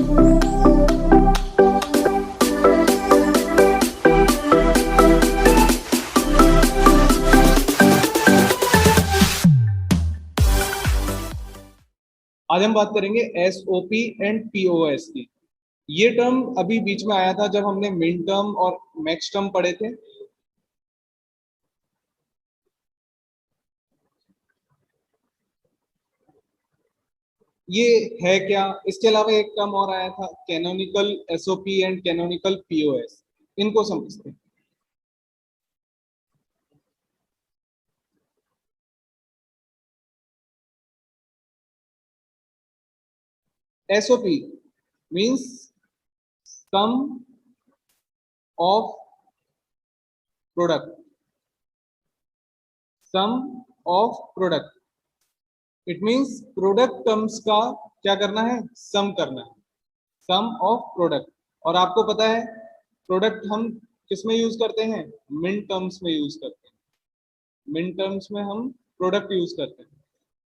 आज हम बात करेंगे एसओपी एंड पीओएस की। ये टर्म अभी बीच में आया था जब हमने मिन टर्म और मैक्स टर्म पढ़े थे। ये है क्या? इसके अलावा एक टर्म और आया था, canonical SOP and canonical POS. इनको समझते हैं। SOP means sum of product, sum of product. It means product terms का क्या करना है? सम करना है, सम ऑफ प्रोडक्ट। और आपको पता है प्रोडक्ट हम किस में यूज करते हैं? मिन टर्म्स में यूज करते हैं। मिन टर्म्स में हम प्रोडक्ट यूज करते हैं।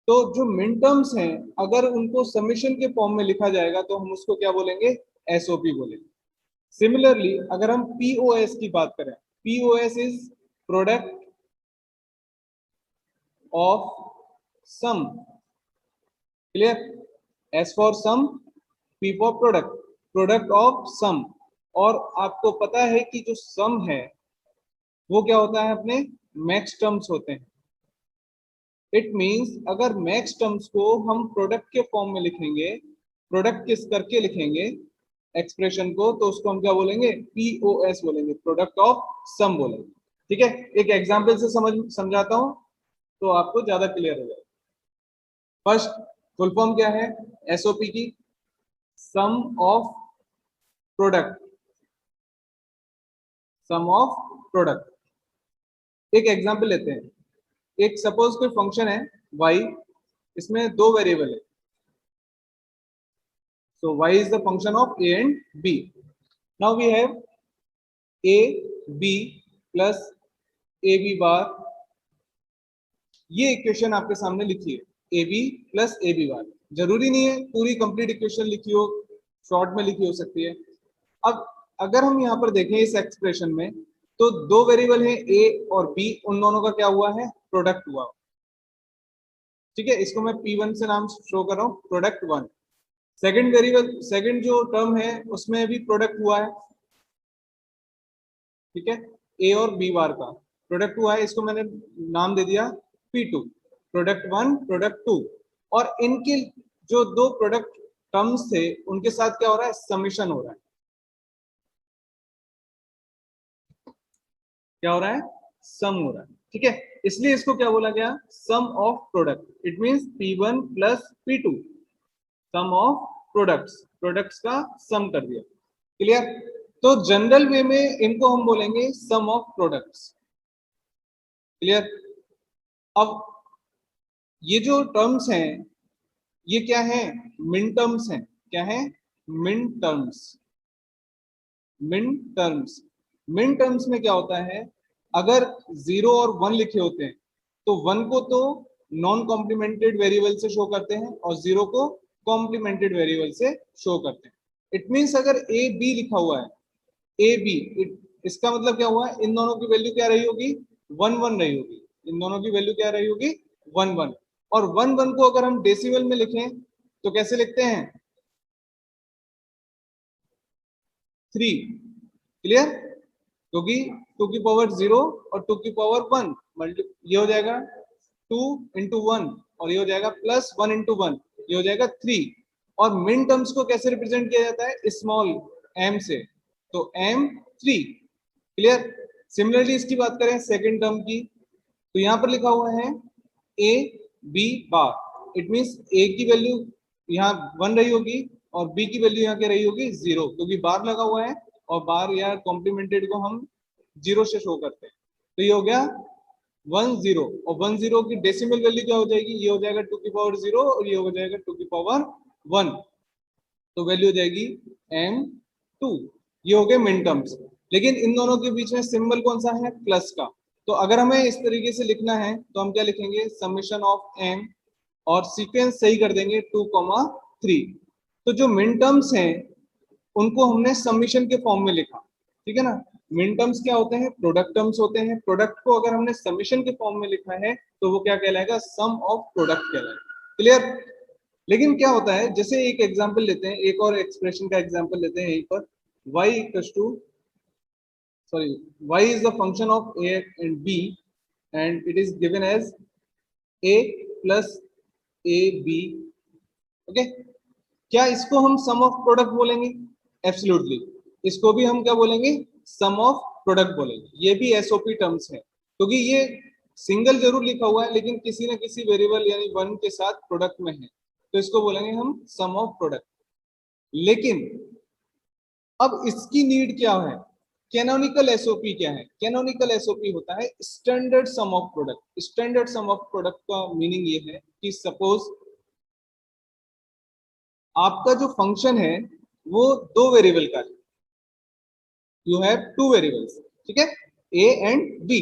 तो जो मिन टर्म्स हैं, अगर उनको समेशन के फॉर्म में लिखा जाएगा तो हम उसको क्या बोलेंगे? एसओपी बोलेंगे। सिमिलरली अगर हम पीओएस की बात करें, POS is product of sum. Clear? S for sum, P for product, product of sum. और आपको पता है कि जो सम है वो क्या होता है? अपने मैक्स टर्म्स होते हैं। इट मींस अगर मैक्स टर्म्स को हम प्रोडक्ट के फॉर्म में लिखेंगे, प्रोडक्ट किस करके लिखेंगे एक्सप्रेशन को, तो उसको हम क्या बोलेंगे? पीओएस बोलेंगे, प्रोडक्ट ऑफ सम बोलेंगे। ठीक है, एक एग्जांपल से समझाता हूं तो आपको ज्यादा क्लियर हो जाएगा। फर्स्ट फुल फॉर्म क्या है एसओपी की? Sum of product, sum of product. एक एग्जांपल लेते हैं। एक सपोज कोई फंक्शन है y, इसमें दो वेरिएबल है। So y is the function of a and b. Now we have a b plus a b bar. ये इक्वेशन आपके सामने लिखी है, a b plus a b bar। जरूरी नहीं है पूरी कंप्लीट इक्वेशन लिखी हो, शॉर्ट में लिखी हो सकती है। अब अगर हम यहाँ पर देखें इस एक्सप्रेशन में, तो दो वेरिएबल है a और b, उन दोनों का क्या हुआ है? प्रोडक्ट हुआ। ठीक है, इसको मैं p1 से नाम शो कर रहा हूँ, प्रोडक्ट 1। सेकंड वेरिएबल, सेकंड जो टर्म है उसमें भी प्रोडक्ट हुआ है। ठीक है, ए और बी बार का प्रोडक्ट हुआ है, इसको मैंने नाम दे दिया P2, प्रोडक्ट 1, प्रोडक्ट 2। और इनके जो दो प्रोडक्ट टर्म्स थे उनके साथ क्या हो रहा है? समेशन हो रहा है। क्या हो रहा है? सम हो रहा है। ठीक है, इसलिए इसको क्या बोला गया? Sum of product. It means P1 plus P2, sum of products, products का सम कर दिया। क्लियर? तो जनरल वे में इनको हम बोलेंगे सम ऑफ प्रोडक्ट्स। क्लियर? अब ये जो टर्म्स हैं ये क्या है? मिन टर्म्स हैं। क्या है? मिन टर्म्स। मिन टर्म्स, मिन टर्म्स में क्या होता है? अगर 0 और 1 लिखे होते हैं तो 1 को तो नॉन कॉम्प्लीमेंटेड वेरिएबल से शो करते हैं और 0 को कॉम्प्लीमेंटेड वेरिएबल से शो करते हैं। इट मींस अगर ए बी लिखा हुआ है, ए बी, इसका मतलब क्या हुआ? इन दोनों की वैल्यू क्या रही होगी? 1 1 रही होगी। इन दोनों की वैल्यू क्या रही होगी? 1 1। और 1 1 को अगर हम डेसिमल में लिखें तो कैसे लिखते हैं? 3। क्लियर? क्योंकि 2 की पावर 0 और 2 की पावर 1 ये हो जाएगा 2 इंटू 1, और ये हो जाएगा प्लस 1 इंटू 1, ये हो जाएगा 3। और मिन टर्म्स को कैसे रिप्रेजेंट किया जाता है? स्मॉल m से, तो m3। क्लियर? सिमिलरली इसकी बात करें सेकंड टर्म की, तो यहां पर लिखा हुआ है a b bar. It means a की वैल्यू यहाँ 1 रही होगी और b की वैल्यू यहाँ क्या रही होगी? 0, क्योंकि बार लगा हुआ है और बार या कॉम्प्लीमेंटेड को हम 0 से शो करते हैं। तो ये हो गया 1 0, और 1 0 की डेसिमल वैल्यू क्या हो जाएगी? ये हो जाएगा 2 की पावर 0 और ये हो जाएगा 2 की पावर 1, तो वैल्यू हो जाएगी m2। ये हो गए मिन टर्म्स। लेकिन इन दोनों के बीच में सिंबल कौन सा है? प्लस का। तो अगर हमें इस तरीके से लिखना है तो हम क्या लिखेंगे? समेशन ऑफ m, और सीक्वेंस सही कर देंगे 2, 3। तो जो मिन टर्म्स हैं उनको हमने समीशन के फॉर्म में लिखा, ठीक है ना। मिन टर्म्स क्या होते हैं, प्रोडक्ट टर्म्स होते हैं। प्रोडक्ट को अगर हमने समीशन के फॉर्म में लिखा है तो वो क्या कहलाएगा, सम ऑफ प्रोडक्ट कहलाएगा। क्लियर। लेकिन क्या होता है, जैसे एक एग्जांपल लेते हैं, एक और एक्सप्रेशन का एग्जांपल लेते हैं यहीं पर, y equals to sorry y is the function of a and b and it is given as a plus ab। Okay, क्या इसको हम सम ऑफ प्रोडक्ट बोलेंगे? एब्सोल्युटली। इसको भी हम क्या बोलेंगे, सम ऑफ प्रोडक्ट बोलेंगे। ये भी एसओपी टर्म्स है, क्योंकि ये सिंगल जरूर लिखा हुआ है लेकिन किसी न किसी वेरिएबल यानी वन के साथ प्रोडक्ट में है, तो इसको बोलेंगे हम सम ऑफ प्रोडक्ट। लेकिन अब इसकी नीड क्या है, कैनोनिकल एसओपी क्या है? कैनोनिकल एसओपी होता है standard sum of product. Standard sum of product का मीनिंग ये है कि सपोज आपका जो फंक्शन है वो दो वेरिएबल का है, यू हैव टू वेरिएबल्स, ठीक है, A and B.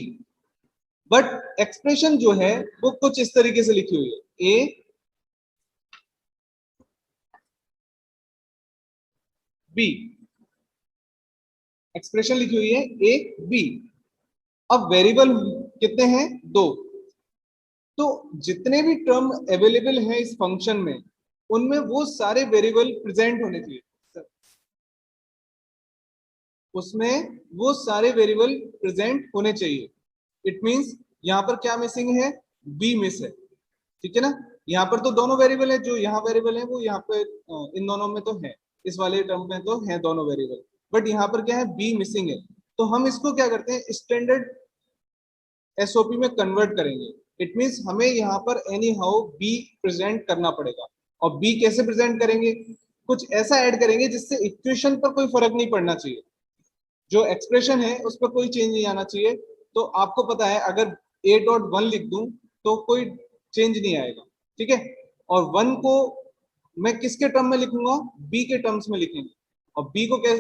But expression जो है वो कुछ इस तरीके से लिखी हुई है, ए बी, एक्सप्रेशन लिखी हुई है ए बी। अब वेरिएबल कितने हैं, दो। तो जितने भी टर्म अवेलेबल हैं इस फंक्शन में, उनमें वो सारे वेरिएबल प्रेजेंट होने चाहिए, उसमें वो सारे वेरिएबल प्रेजेंट होने चाहिए। इट मींस यहाँ पर क्या मिसिंग है, बी मिस है, ठीक है ना। यहाँ पर तो दोनों वेरिएबल है, जो यहाँ वेरिएबल है वो यहाँ पे इन दोनों में तो है, इस वाले टर्म में तो है दोनों वेरिएबल, बट यहाँ पर क्या है, बी मिसिंग है। तो हम इसको क्या करते हैं, स्टैंडर्ड एसओपी में कन्वर्ट करेंगे। इट मींस हमें यहाँ पर एनी हाउ बी प्रेजेंट करना पड़ेगा। और बी कैसे प्रेजेंट करेंगे, कुछ ऐसा ऐड करेंगे जिससे इक्वेशन पर कोई फर्क नहीं पड़ना चाहिए, जो एक्सप्रेशन है उस पर कोई चेंज नहीं आना चाहिए। तो आपको पता है अगर ए डॉट वन लिख दूं तो कोई चेंज नहीं आएगा, ठीक है। और वन को मैं किसके टर्म में लिखूंगा, बी के टर्म्स में लिखेंगे। और बी को क्या,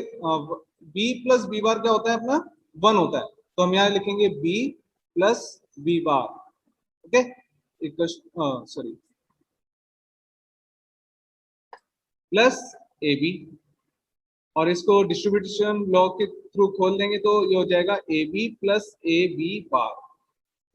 बी प्लस बी बार क्या होता है अपना, वन होता है। तो हम यहाँ लिखेंगे B plus B bar, okay, equal sorry plus A B. और इसको डिस्ट्रीब्यूशन लॉ के थ्रू खोल देंगे तो ये हो जाएगा A B plus A B bar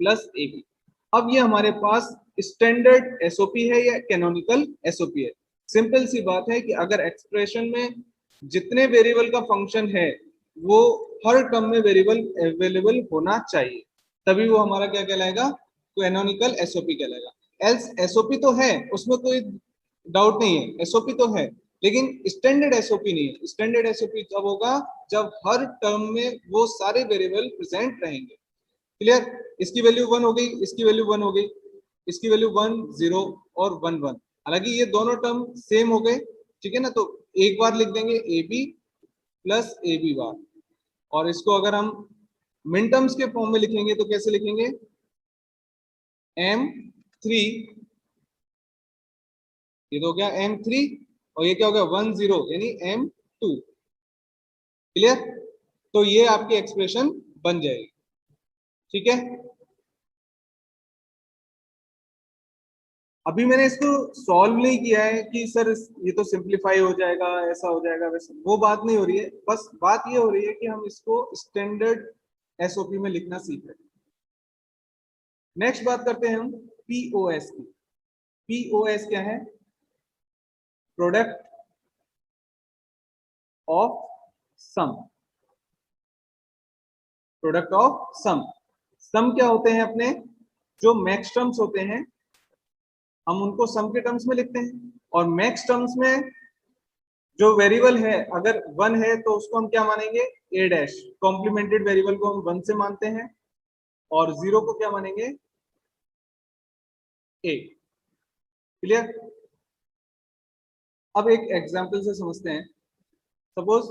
plus A B. अब ये हमारे पास स्टैंडर्ड एसओपी है या कैनोनिकल एसओपी है। सिंपल सी बात है कि अगर एक्सप्रेशन में जितने वेरिएबल का फंक्शन है वो हर टर्म में वेरिएबल अवेलेबल होना चाहिए, तभी वो हमारा क्या कहलाएगा, कैनोनिकल एसओपी कहलाएगा। एल्स एसओपी तो है, उसमें कोई डाउट नहीं है, एसओपी तो है, लेकिन स्टैंडर्ड एसओपी नहीं है। स्टैंडर्ड एसओपी तब होगा जब हर टर्म में वो सारे वेरिएबल प्रेजेंट रहेंगे। क्लियर। इसकी वैल्यू वन हो गई, इसकी वैल्यू वन हो गई, इसकी वैल्यू वन जीरो और वन वन। हालांकि ये दोनों टर्म सेम हो गए, ठीक है ना। तो एक बार लिख देंगे A B plus A B bar. और इसको अगर हम मिन टर्म्स के फॉर्म में लिखेंगे तो कैसे लिखेंगे, एम थ्री, ये तो हो गया एम थ्री, और ये क्या हो गया वन जीरो यानी एम टू। क्लियर। तो ये आपकी एक्सप्रेशन बन जाएगी, ठीक है। अभी मैंने इसको सॉल्व नहीं किया है कि सर ये तो सिंप्लीफाई हो जाएगा, ऐसा हो जाएगा वैसे, वो बात नहीं हो रही है। बस बात ये हो रही है कि हम इसको स्टैंडर्ड एसओपी में लिखना सीख रहे हैं। नेक्स्ट बात करते हैं हम पीओएस की। पीओएस क्या है, product of sum. Product of sum. Sum क्या होते हैं अपने, जो मैक्स टर्म्स होते हैं हम उनको सम के टर्म्स में लिखते हैं। और मैक्स टर्म्स में जो वेरिएबल है अगर वन है तो उसको हम क्या मानेंगे, ए डैश। कॉम्प्लीमेंटेड वेरिएबल को हम वन से मानते हैं और जीरो को क्या मानेंगे, ए। क्लियर। अब एक एग्जांपल से समझते हैं। सपोज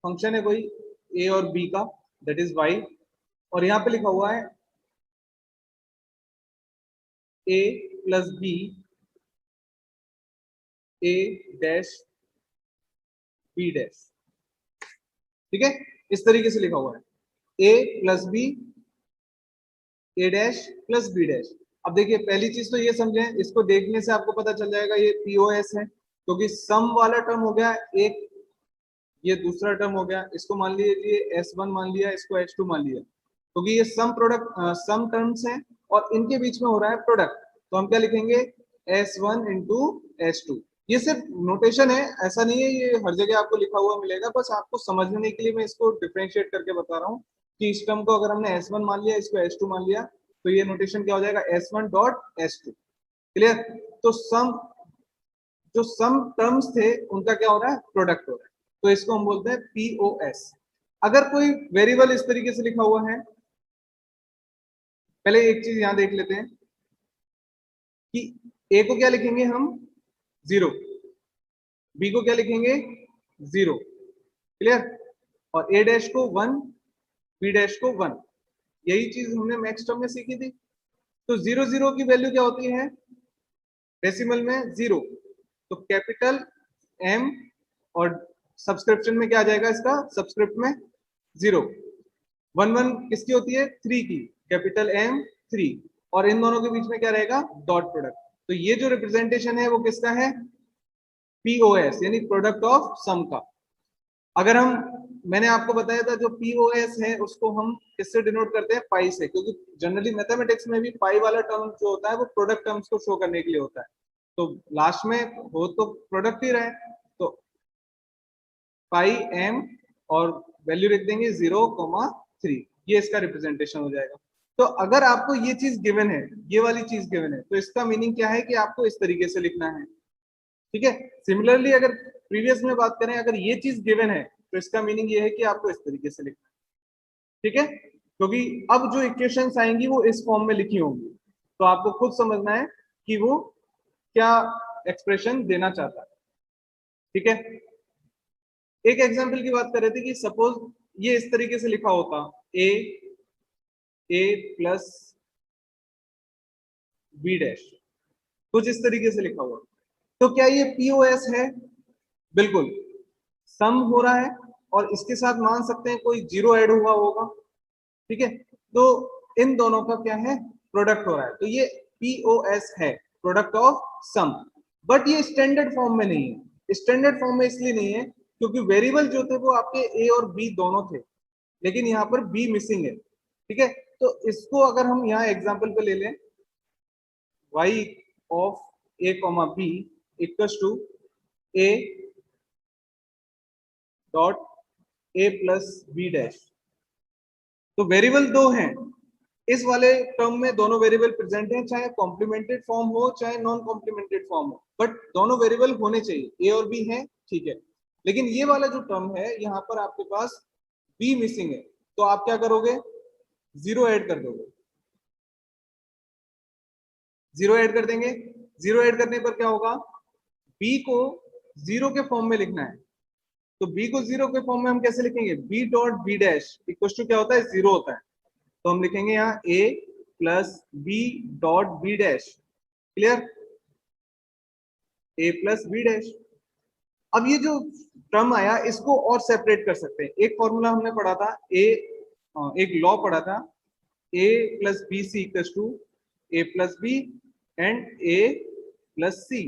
फंक्शन है कोई ए और बी का, दैट इज वाई, और यहाँ पे लिखा हुआ है ए प्लस बी ए डैश बी डैश, ठीक है। इस तरीके से लिखा हुआ है ए प्लस बी ए डैश प्लस बी डैश। अब देखिए पहली चीज तो ये समझें, इसको देखने से आपको पता चल जाएगा ये पीओएस है। क्योंकि सम वाला टर्म हो गया एक, ये दूसरा टर्म हो गया, इसको मान लीजिए S1 मान लिया, इसको H2 मान लिया, क्योंकि ये सम प्रोडक्ट सम टर्म्स हैं और इनके बीच में हो रहा है प्रोडक्ट, तो हम क्या लिखेंगे S1 इंटू H2। ये सिर्फ नोटेशन है, ऐसा नहीं है ये हर जगह आपको लिखा हुआ मिलेगा, बस आपको समझने के लिए मैं इसको डिफरेंशिएट करके बता रहा हूँ कि इस टर्म को अगर हमने S1 मान लिया, इसको H2 मान लिया, तो ये नोटेशन क्या हो जाएगा S1 डॉट H2। क्लियर? तो सम, जो सम टर्म्स थे उनका क्या हो रहा है प्रोडक्ट हो रहा है, तो इसको हम बोलते हैं POS। अगर कोई वेरिएबल इस तरीके से लिखा हुआ है, पहले एक चीज यहां देख लेते हैं कि ए को क्या लिखेंगे हम 0, बी को क्या लिखेंगे 0, क्लियर, और ए डैश को 1, बी डैश को 1। यही चीज हमने मैक्स टर्म में सीखी थी। तो 0 0 की वैल्यू क्या होती है डेसिमल में 0, तो कैपिटल M और सब्सक्रिप्शन में क्या आ जाएगा इसका सब्सक्रिप्ट में 0। 1 1 किसकी होती है 3 की, कैपिटल M 3, और इन दोनों के बीच में क्या रहेगा डॉट प्रोडक्ट। तो ये जो रिप्रेजेंटेशन है वो किसका है POS, यानी प्रोडक्ट ऑफ सम का। अगर हम, मैंने आपको बताया था जो POS है उसको हम किससे डिनोट करते हैं पाई से, क्योंकि जनरली मैथमेटिक्स में भी पाई वाला टर्म जो होता है वो प्रोडक्ट टर्म्स को शो करने के लिए होता है, तो लास्ट में हो तो प्रोडक्ट ही रहे, तो पाई M और वैल्यू लिख देंगे 0,3, ये इसका रिप्रेजेंटेशन हो जाएगा। तो अगर आपको ये चीज गिवन है, ये वाली चीज गिवन है, तो इसका मीनिंग क्या है कि आपको इस तरीके से लिखना है, ठीक है। सिमिलरली अगर प्रीवियस में बात करें, अगर ये चीज गिवन है तो इसका मीनिंग ये है कि आपको इस तरीके से लिखना है, ठीक है, क्योंकि अब जो इक्वेशंस आएंगी वो इस फॉर्म में लिखी होंगी, तो आपको खुद समझना है कि वो क्या एक्सप्रेशन देना चाहता है, ठीक है। एक एग्जांपल की बात कर रहे थे कि सपोज ये इस तरीके से लिखा होता a प्लस b डैश, कुछ इस तरीके से लिखा हुआ, तो क्या ये POS है? बिल्कुल, सम हो रहा है और इसके साथ मान सकते हैं कोई जीरो ऐड हुआ होगा, ठीक है, तो इन दोनों का क्या है प्रोडक्ट हो रहा है, तो ये POS है, प्रोडक्ट ऑफ सम। बट ये स्टैंडर्ड फॉर्म में नहीं है। स्टैंडर्ड फॉर्म में इसलिए नहीं है क्योंकि वेरिएबल जो थे वो आपके ए और बी दोनों थे, लेकिन यहाँ पर बी मिसिंग है, ठीक है। तो इसको अगर हम यहाँ एग्जाम्पल पे ले लें, y of a comma B equals to a dot a plus B dash, तो वेरिएबल दो हैं, इस वाले टर्म में दोनों वेरिएबल प्रेजेंट हैं, चाहे कॉम्प्लीमेंटेड फॉर्म हो चाहे नॉन कॉम्प्लीमेंटेड फॉर्म हो, बट दोनों वेरिएबल होने चाहिए, ए और बी है, ठीक है। लेकिन ये वाला जो टर्म है यहाँ पर आपके पास बी मिसिंग है, तो आप क्या करोगे जीरो ऐड कर दोगे, जीरो ऐड कर देंगे। जीरो ऐड करने पर क्या होगा, बी को जीरो के फॉर्म में लिखना है, तो बी को जीरो के फॉर्म में हम कैसे लिखेंगे, B dot B dash equal to क्या होता है जीरो होता है, तो हम लिखेंगे यहाँ a plus B dot B dash, clear, a plus B dash. अब ये जो टर्म आया इसको और सेपरेट कर सकते हैं, एक फॉर्मूला हमने पढ़ा था एक लॉ पढ़ा था, a plus B C equal to A plus B and a plus C,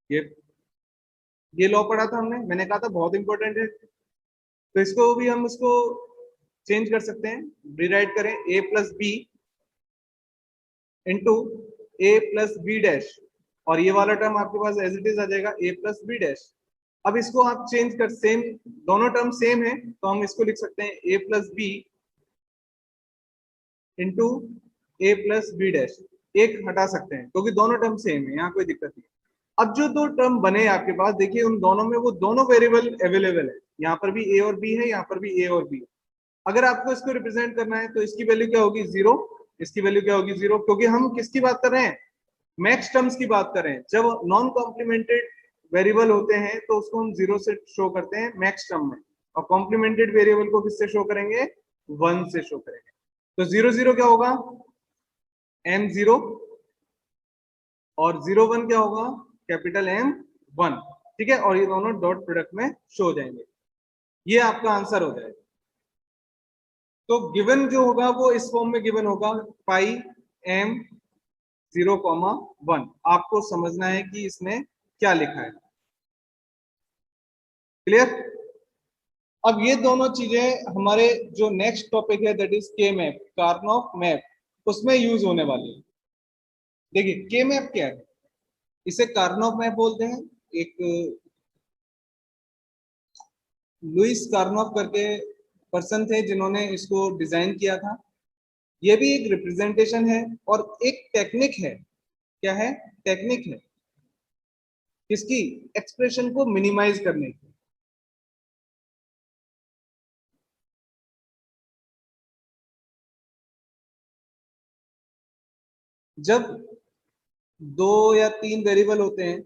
ये लॉ पढ़ा था हमने, मैंने कहा था बहुत इंपॉर्टेंट है, तो इसको भी हम इसको चेंज कर सकते हैं, रिराइट करें a plus B into A plus B dash, और ये वाला टर्म आपके पास एज इट इज आ जाएगा a प्लस बी डैश। अब इसको आप चेंज कर, सेम दोनों टर्म सेम है, तो हम इसको लिख सकते हैं a plus B into A plus B dash, एक हटा सकते हैं क्योंकि दोनों टर्म सेम है, यहाँ कोई दिक्कत नहीं। अब जो दो टर्म बने आपके पास देखिए उन दोनों में वो दोनों वेरिएबल अवेलेबल है, यहाँ पर भी a और b है, यहाँ पर भी a और b है। अगर आपको इसको रिप्रेजेंट करना है तो इसकी वैल्यू क्या होगी जीरो, इसकी वैल्यू क्या होगी जीरो, क्योंकि हम किसकी बात कर रहे हैं मैक्स टर्म्स की बात कर रहे हैं। जब नॉन कॉम्प्लीमेंटेड वेरिएबल होते हैं तो उसको हम जीरो से शो करते हैं मैक्स टर्म में, और कॉम्प्लीमेंटेड वेरिएबल को किससे शो करेंगे 1 से शो करेंगे, तो जीरो जीरो क्या होगा m0 और 01 क्या होगा कैपिटल M1, ठीक है, और ये दोनों डॉट प्रोडक्ट में शो हो जाएंगे, ये आपका आंसर हो जाएगा। तो गिवन जो होगा वो इस फॉर्म में गिवन होगा पाई M 0,1, आपको समझना है कि इसने क्या लिखा है। क्लियर? अब ये दोनों चीजें हमारे जो नेक्स्ट टॉपिक है दैट इज के मैप, कार्नोफ मैप, उसमें यूज होने वाली है। देखिए के मैप क्या है, इसे कार्नोफ मैप बोलते हैं। एक लुइस कार्नोफ करके पर्सन थे जिन्होंने इसको डिजाइन किया था। ये भी एक रिप्रेजेंटेशन है और एक टेक्निक है। क्या है? टेक्निक है किसकी? एक्सप्रेशन को मिनिमाइज करने की। जब दो या तीन वेरिएबल होते हैं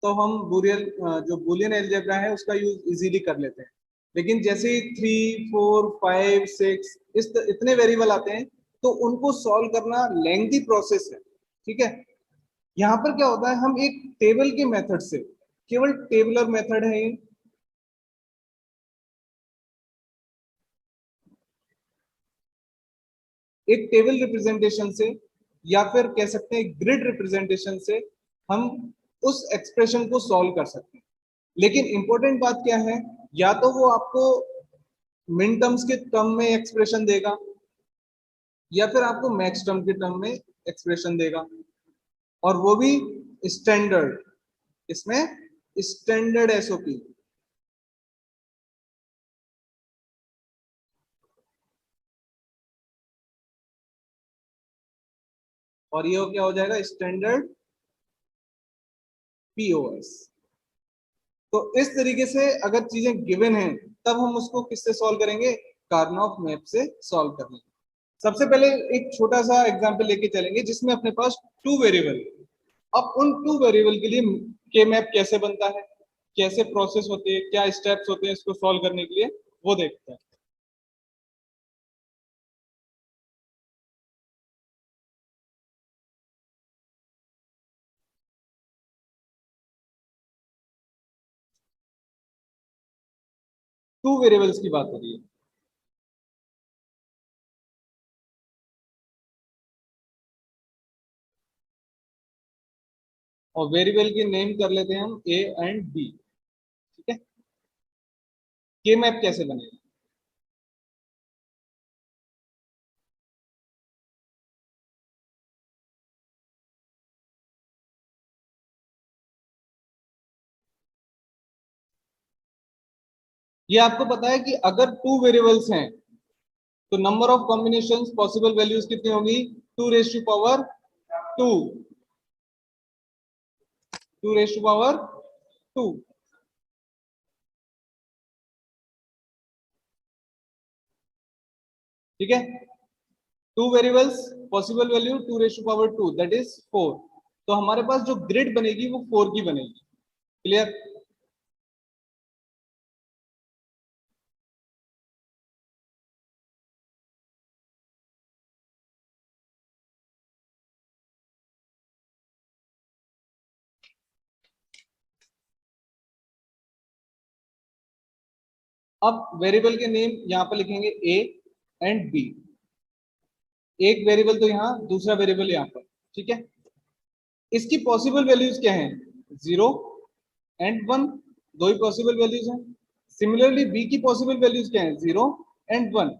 तो हम बुलियन, जो बुलियन अलजेब्रा है उसका यूज इजीली कर लेते हैं। लेकिन जैसे ही 3, 4, 5, 6 इतने वेरिएबल आते हैं तो उनको सॉल्व करना लेंथी प्रोसेस है। ठीक है? यहाँ पर क्या होता है, हम एक टेबल के मेथड से, केवल टेबलर मेथड है ये, एक टेबल रिप्रेजेंटेशन से या फिर कह सकते हैं ग्रिड रिप्रेजेंटेशन से हम उस एक्सप्रेशन को सॉल्व कर सकते हैं। लेकिन इंपॉर्टेंट बात क्या है, या तो वो आपको मिन टर्म्स के टर्म में एक्सप्रेशन देगा या फिर आपको मैक्स टर्म के टर्म में एक्सप्रेशन देगा, और वो भी स्टैंडर्ड, इसमें स्टैंडर्ड एसओपी। और ये क्या हो जाएगा? Standard POS. तो इस तरीके से अगर चीजें गिवन हैं तब हम उसको किससे सॉल्व करेंगे? कार्नोफ मैप से सॉल्व कर लेंगे। सबसे पहले एक छोटा सा एग्जांपल लेके चलेंगे जिसमें अपने पास टू वेरिएबल। अब उन टू वेरिएबल के लिए के मैप कैसे बनता है, कैसे प्रोसेस होती है, क्या स्टेप्स होते हैं इसको सॉल्व करने के लिए, वो देखते हैं। टू वेरिएबल्स की बात हो रही है और वेरिएबल की नेम कर लेते हैं हम ए एंड बी। ठीक है? के मैप कैसे बनेगा? ये आपको पता है कि अगर टू वेरिएबल्स हैं तो number of combinations possible values कितनी होगी? 2 रेस टू पावर 2। ठीक है? Two variables, possible value 2 raise to power 2, that is 4। तो हमारे पास जो ग्रिड बनेगी वो 4 की बनेगी। क्लियर? अब वेरिएबल के नेम यहाँ पर लिखेंगे ए एंड बी। एक वेरिएबल तो यहाँ, दूसरा वेरिएबल यहाँ पर। ठीक है? इसकी पॉसिबल वैल्यूज क्या हैं? 0 एंड 1, दो ही पॉसिबल वैल्यूज हैं। सिमिलरली बी की पॉसिबल वैल्यूज क्या हैं? 0 एंड 1।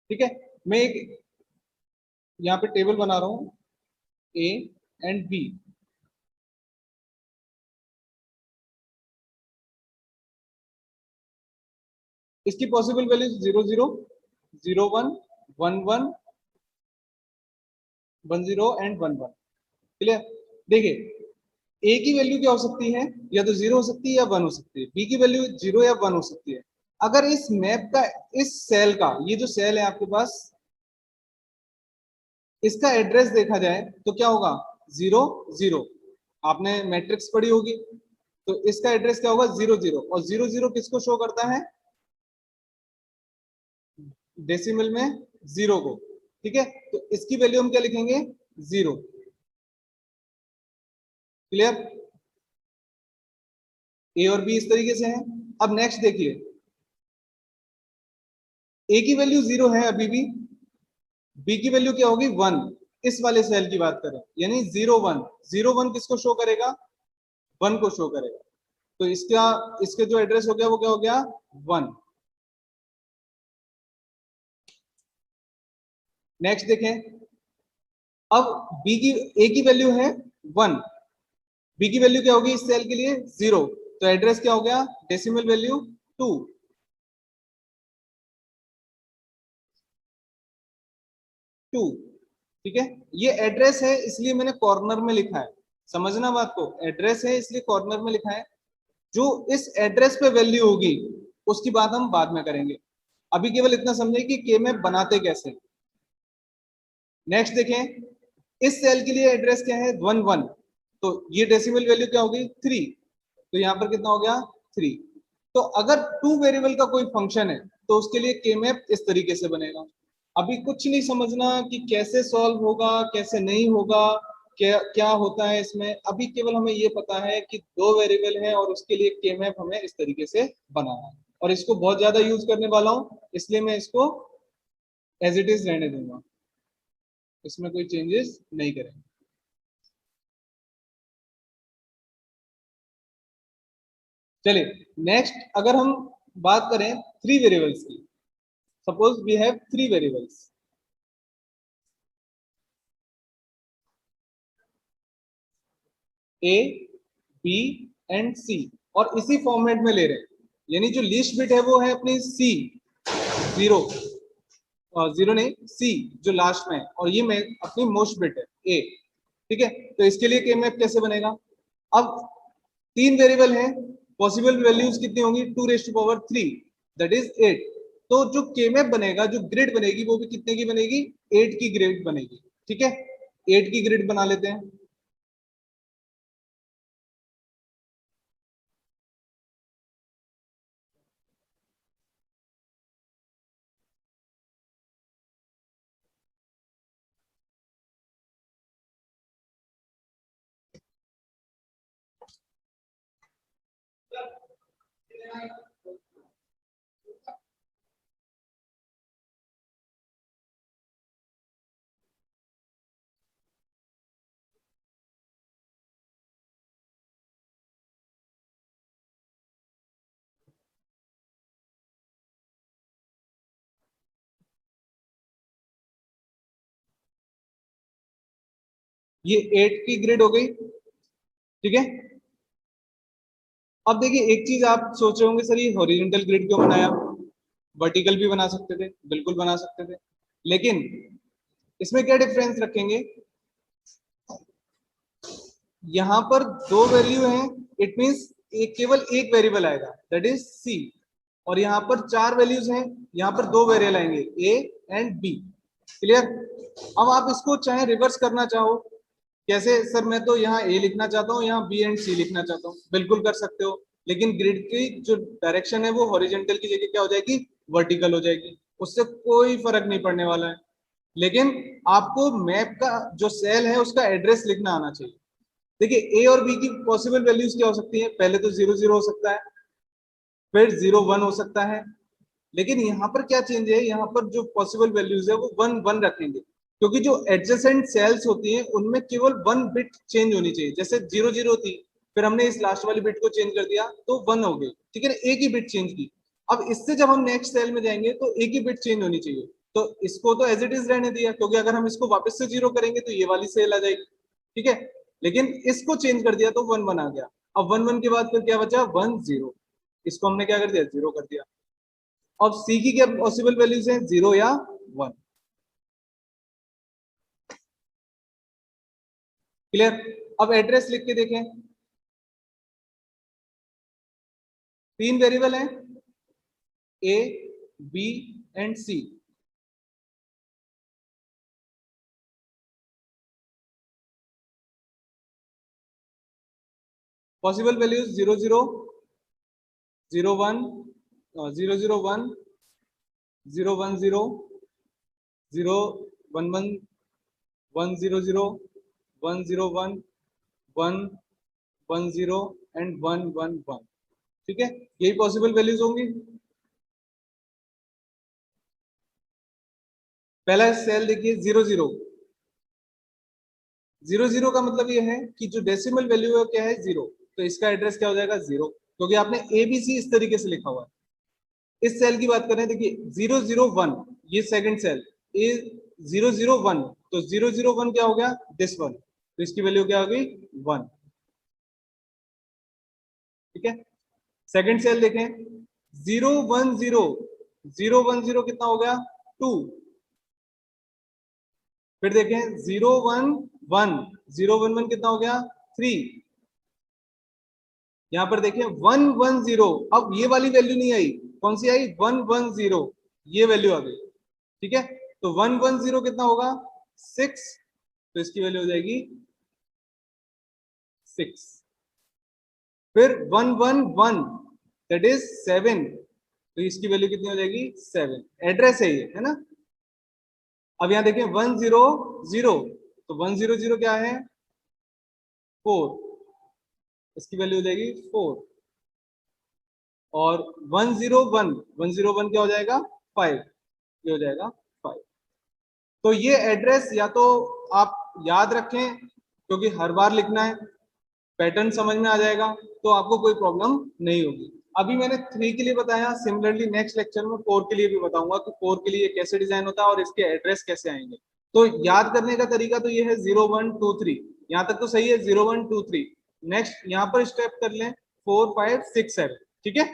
ठीक है? मैं एक यहाँ पे टेबल बना रहा हूँ, ए एंड बी। इसकी पॉसिबल वैल्यूज 0 0 0 1 1 1 1 0 एंड 1 1। क्लियर? देखिए ए की वैल्यू क्या हो सकती है? या तो 0 हो सकती है या 1 हो सकती है। बी की वैल्यू 0 या 1 हो सकती है। अगर इस मैप का, इस सेल का, ये जो सेल है आपके पास, इसका एड्रेस देखा जाए तो क्या होगा? 0 0। आपने मैट्रिक्स पढ़ी होगी, तो इसका एड्रेस क्या होगा? 0 0। और 0 0 किसको शो करता है? डेसिमल में 0 को। ठीक है? तो इसकी वैल्यू हम क्या लिखेंगे? 0। क्लियर? ए और बी इस तरीके से है। अब नेक्स्ट देखिए, ए की वैल्यू 0 है अभी भी, बी की वैल्यू क्या होगी? 1। इस वाले सेल की बात करें, यानी 0 1। 0 1 किसको शो करेगा? 1 को शो करेगा। तो इसका इसके जो एड्रेस हो गया वो क्या हो गया 1। नेक्स्ट देखें, अब बी की ए की वैल्यू है 1, बी की वैल्यू क्या होगी इस सेल के लिए 0, तो एड्रेस क्या हो गया डेसिमल वैल्यू 2। ठीक है, ये एड्रेस है इसलिए मैंने कॉर्नर में लिखा है, समझना बात को, एड्रेस है इसलिए कॉर्नर में लिखा है। जो इस एड्रेस पे वैल्यू होगी उसकी बात हम बाद में करेंगे, अभी केवल इतना समझे कि के मैप बनाते कैसे। नेक्स्ट देखें, इस सेल के लिए एड्रेस क्या है 1 1, तो ये डेसिमल वैल्यू क्या होगी 3, तो यहाँ पर कितना हो गया 3। तो अगर टू वेरिएबल का कोई फंक्शन है तो उसके लिए के मैप इस तरीके से बनेगा। अभी कुछ नहीं समझना कि कैसे सॉल्व होगा कैसे नहीं होगा, क्या क्या होता है इसमें, अभी केवल हमें ये पता है कि दो वेरिएबल है और उसके लिए के मैप हमें इस तरीके से बनाना है, और इसको बहुत ज्यादा यूज करने वाला हूं इसलिए मैं इसको एज इट इज रहने दूंगा, इसमें कोई चेंजेस नहीं करेंगे। चलिए नेक्स्ट, अगर हम बात करें थ्री वेरिएबल्स की, suppose we have three variables A B and C, और इसी फॉर्मेट में ले रहे हैं, यानी जो लिस्ट बिट है वो है अपनी सी 0, 0 नहीं सी जो लास्ट में है, और ये मैं अपनी मोस्ट बिट है ए। ठीक है, तो इसके लिए के मैप कैसे बनेगा, अब तीन वेरिएबल है, पॉसिबल वैल्यूज कितनी होंगी 2⁻3, दैट इज 8। तो जो के मैप बनेगा, जो ग्रिड बनेगी वो भी कितने की बनेगी 8 की ग्रिड बनेगी। ठीक है, 8 की ग्रिड बना लेते हैं। ये 8 की ग्रिड हो गई। ठीक है, अब देखिए एक चीज आप सोच रहे होंगे सर ये हॉरिजॉन्टल ग्रिड क्यों बनाया, वर्टिकल भी बना सकते थे, बिल्कुल बना सकते थे, लेकिन इसमें क्या डिफरेंस रखेंगे, यहाँ पर दो वैल्यू हैं, इट मींस एक केवल एक वेरिएबल आएगा दैट इज सी, और यहाँ पर चार वैल्यूज हैं, यहाँ पर दो वेरिएबल आएंगे ए एंड बी। क्लियर, अब आप इसको चाहे रिवर्स करना चाहो, कैसे सर मैं तो यहाँ ए लिखना चाहता हूँ यहाँ बी एंड सी लिखना चाहता हूँ, बिल्कुल कर सकते हो, लेकिन ग्रिड की जो डायरेक्शन है वो हॉरिजॉन्टल की जगह क्या हो जाएगी वर्टिकल हो जाएगी, उससे कोई फर्क नहीं पड़ने वाला है। लेकिन आपको मैप का जो सेल है उसका एड्रेस लिखना आना चाहिए। देखिए ए और बी की पॉसिबल वैल्यूज क्या हो सकती है, पहले तो 0 0 हो सकता है, फिर 0 1 हो सकता है, लेकिन यहाँ पर क्या चेंज है, यहाँ पर जो पॉसिबल वैल्यूज है वो 1 1 रखेंगे, क्योंकि जो एडजेसेंट सेल्स होती हैं उनमें केवल 1 बिट चेंज होनी चाहिए, जैसे 0 0 थी, फिर हमने इस लास्ट वाली बिट को चेंज कर दिया तो 1 हो गई, ठीक है ना, एक ही बिट चेंज की। अब इससे जब हम नेक्स्ट सेल में जाएंगे तो एक ही बिट चेंज होनी चाहिए, तो इसको तो एज इट इज रहने दिया, क्योंकि अगर हम इसको वापस से 0 करेंगे तो ये वाली सेल आ जाएगी। ठीक है, लेकिन इसको चेंज कर दिया तो 1 1 आ गया, अब 1 1 के बाद फिर क्या बचा 1 0, इसको हमने क्या कर दिया 0 कर दिया। अब सी की क्या पॉसिबल वैल्यूज हैं 0 या 1। क्लियर, अब एड्रेस लिख के देखें, तीन वेरिएबल हैं A B and C, possible values 0 0 0 1 0 0 1 0 1 0 0 1 1 1 0 0 1 0 1 1 1 0 and 1 1 1। ठीक है, यही पॉसिबल वैल्यूज होंगी। पहला सेल देखिए 0 0 0 0 का मतलब ये है कि जो डेसिमल वैल्यू है क्या है 0, तो इसका एड्रेस क्या हो जाएगा 0। क्योंकि आपने ABC इस तरीके से लिखा हुआ है। इस सेल की बात करें, देखिए 001, ये सेकंड सेल ए 001, तो 001 क्या हो गया, दिस वन, तो इसकी वैल्यू क्या हो गई 1। ठीक है, सेकंड सेल देखें 010, 010 कितना हो गया 2। फिर देखें 011, 011 कितना हो गया 3। यहां पर देखें 110, अब ये वाली वैल्यू नहीं आई, कौन सी आई 110, ये वैल्यू आ गई। ठीक है, तो 110 कितना होगा 6, तो इसकी वैल्यू हो जाएगी 6। फिर 111 दैट इज 7, तो इसकी वैल्यू कितनी हो जाएगी 7। एड्रेस है ये, है ना। अब यहां देखिए 100, तो 100 क्या है 4, इसकी वैल्यू हो जाएगी 4। और 101, 101 क्या हो जाएगा 5, ये हो जाएगा 5। तो ये एड्रेस या तो आप याद रखें, क्योंकि हर बार लिखना है, पैटर्न समझ में आ जाएगा, तो आपको कोई प्रॉब्लम नहीं होगी। अभी मैंने 3 के लिए बताया, सिमिलरली नेक्स्ट लेक्चर में 4 के लिए भी बताऊंगा कि 4 के लिए कैसे डिजाइन होता है और इसके एड्रेस कैसे आएंगे। तो याद करने का तरीका तो ये है 0123, यहाँ तक तो सही है 0123। नेक्स्ट यहाँ पर स्टेप कर लें 4 5 6 7। ठीक है,